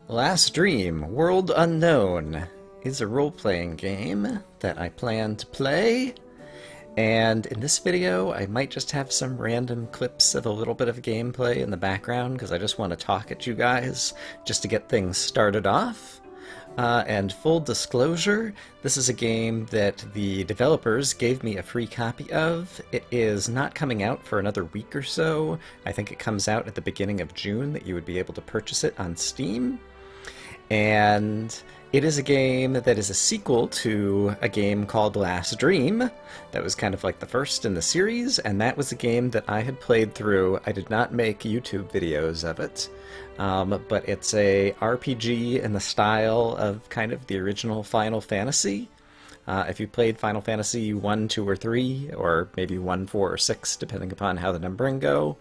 Last Dream World Unknown is a role-playing game that I plan to play, and in this video I might just have some random clips of a little bit of gameplay in the background because I just want to talk at you guys just to get things started off. And full disclosure, this is a game that the developers gave me a free copy of. It is not coming out for another week or so. I think it comes out at the beginning of June that you would be able to purchase it on Steam. And it is a game that is a sequel to a game called Last Dream that was kind of like the first in the series, and that was a game that I had played through. I did not make YouTube videos of it, but it's a RPG in the style of kind of the original Final Fantasy. If you played Final Fantasy 1, 2, or 3, or maybe 1, 4, or 6, depending upon how the numbering go,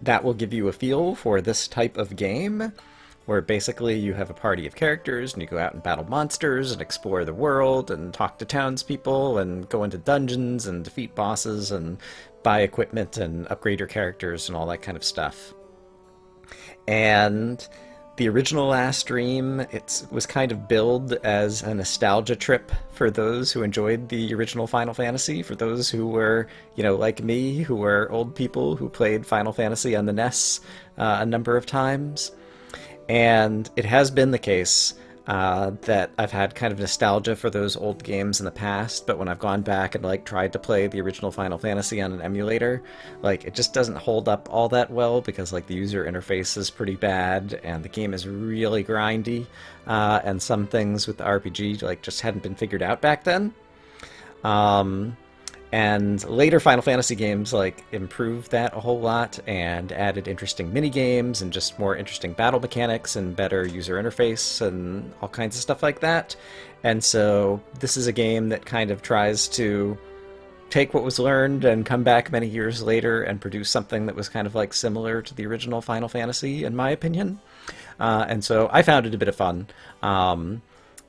that will give you a feel for this type of game, where basically you have a party of characters and you go out and battle monsters and explore the world and talk to townspeople and go into dungeons and defeat bosses and buy equipment and upgrade your characters and all that kind of stuff. And the original Last Dream, it was kind of billed as a nostalgia trip for those who enjoyed the original Final Fantasy, for those who were, like me, who were old people who played Final Fantasy on the NES a number of times. And it has been the case that I've had kind of nostalgia for those old games in the past, but when I've gone back and tried to play the original Final Fantasy on an emulator, it just doesn't hold up all that well because the user interface is pretty bad and the game is really grindy, and some things with the RPG just hadn't been figured out back then. And later Final Fantasy games improved that a whole lot and added interesting mini games and just more interesting battle mechanics and better user interface and all kinds of stuff like that. And so this is a game that kind of tries to take what was learned and come back many years later and produce something that was kind of similar to the original Final Fantasy, in my opinion. And so I found it a bit of fun.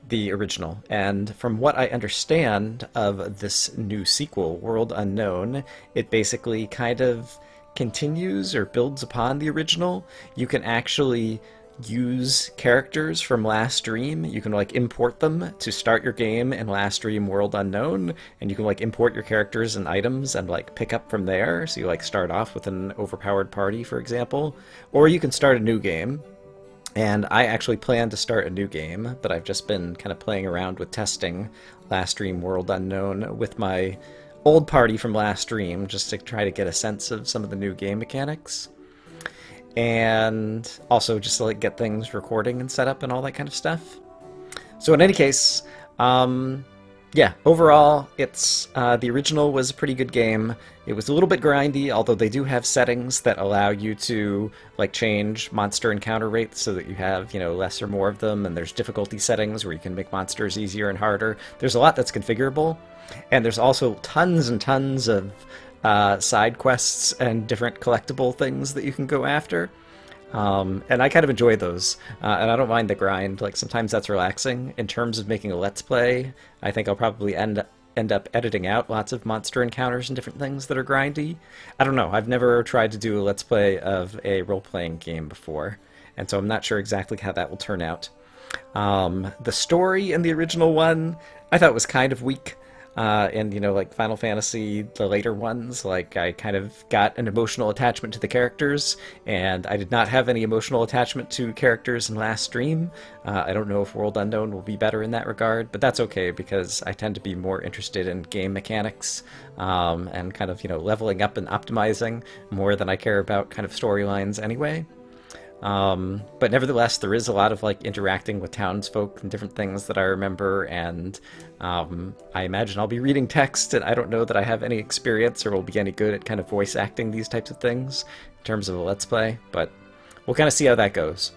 The original, and from what I understand of this new sequel, World Unknown, it basically kind of continues or builds upon the original. You can actually use characters from Last Dream. You can import them to start your game in Last Dream World Unknown, and you can import your characters and items and pick up from there. So you start off with an overpowered party, for example, or you can start a new game. And I actually plan to start a new game, but I've just been kind of playing around with testing Last Dream World Unknown with my old party from Last Dream, just to try to get a sense of some of the new game mechanics. And also just to get things recording and set up and all that kind of stuff. So in any case, yeah, overall, it's the original was a pretty good game. It was a little bit grindy, although they do have settings that allow you to change monster encounter rates so that you have, less or more of them, and there's difficulty settings where you can make monsters easier and harder. There's a lot that's configurable, and there's also tons and tons of side quests and different collectible things that you can go after. And I kind of enjoy those, and I don't mind the grind. Sometimes that's relaxing. In terms of making a Let's Play, I think I'll probably end up editing out lots of monster encounters and different things that are grindy. I don't know. I've never tried to do a Let's Play of a role-playing game before, and so I'm not sure exactly how that will turn out. The story in the original one, I thought was kind of weak. And Final Fantasy, the later ones, I kind of got an emotional attachment to the characters, and I did not have any emotional attachment to characters in Last Dream. I don't know if World Unknown will be better in that regard, but that's okay because I tend to be more interested in game mechanics, and kind of, leveling up and optimizing more than I care about kind of storylines anyway. But nevertheless, there is a lot of interacting with townsfolk and different things that I remember, and I imagine I'll be reading text, and I don't know that I have any experience or will be any good at kind of voice acting these types of things in terms of a Let's Play, but we'll kind of see how that goes.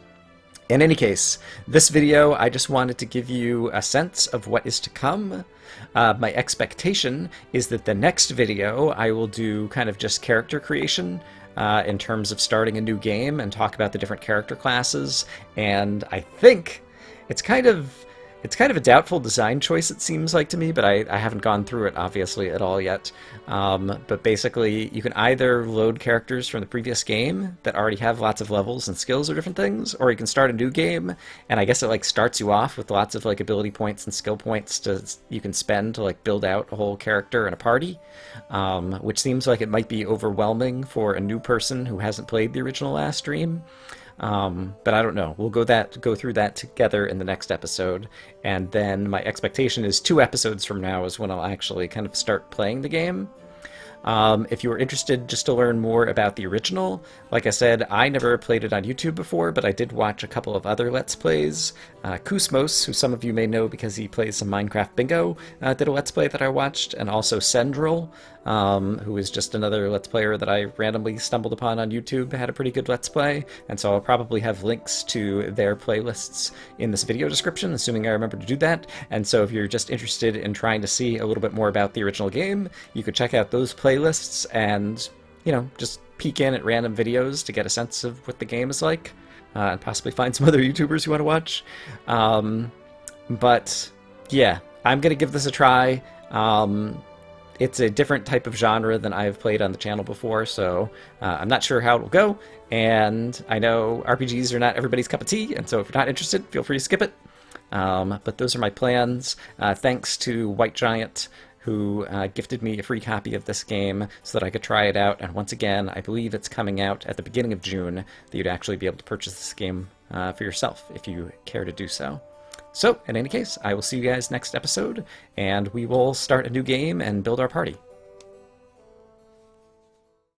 In any case, this video, I just wanted to give you a sense of what is to come. My expectation is that the next video I will do kind of just character creation, in terms of starting a new game and talk about the different character classes, and I think it's kind of It's kind of a doubtful design choice, it seems like to me, but I haven't gone through it, obviously, at all yet. But basically, you can either load characters from the previous game that already have lots of levels and skills or different things, or you can start a new game, and I guess it, like, starts you off with lots of, like, ability points and skill points you can spend to, like, build out a whole character and a party, which seems like it might be overwhelming for a new person who hasn't played the original last stream. But I don't know. We'll go through that together in the next episode, and then my expectation is 2 episodes from now is when I'll actually kind of start playing the game. If you are interested just to learn more about the original, like I said, I never played it on YouTube before, but I did watch a couple of other Let's Plays. Kusmos, who some of you may know because he plays some Minecraft Bingo, did a Let's Play that I watched, and also Sendril, who is just another Let's Player that I randomly stumbled upon on YouTube, had a pretty good Let's Play, and so I'll probably have links to their playlists in this video description, assuming I remember to do that. And so if you're just interested in trying to see a little bit more about the original game, you could check out those playlists and, you know, just peek in at random videos to get a sense of what the game is like, and possibly find some other YouTubers you want to watch. But yeah, I'm gonna give this a try. It's a different type of genre than I've played on the channel before, so I'm not sure how it will go, and I know RPGs are not everybody's cup of tea, and so if you're not interested, feel free to skip it. But those are my plans. Thanks to White Giant, who gifted me a free copy of this game so that I could try it out, and once again, I believe it's coming out at the beginning of June, that you'd actually be able to purchase this game for yourself if you care to do so. So, in any case, I will see you guys next episode, and we will start a new game and build our party.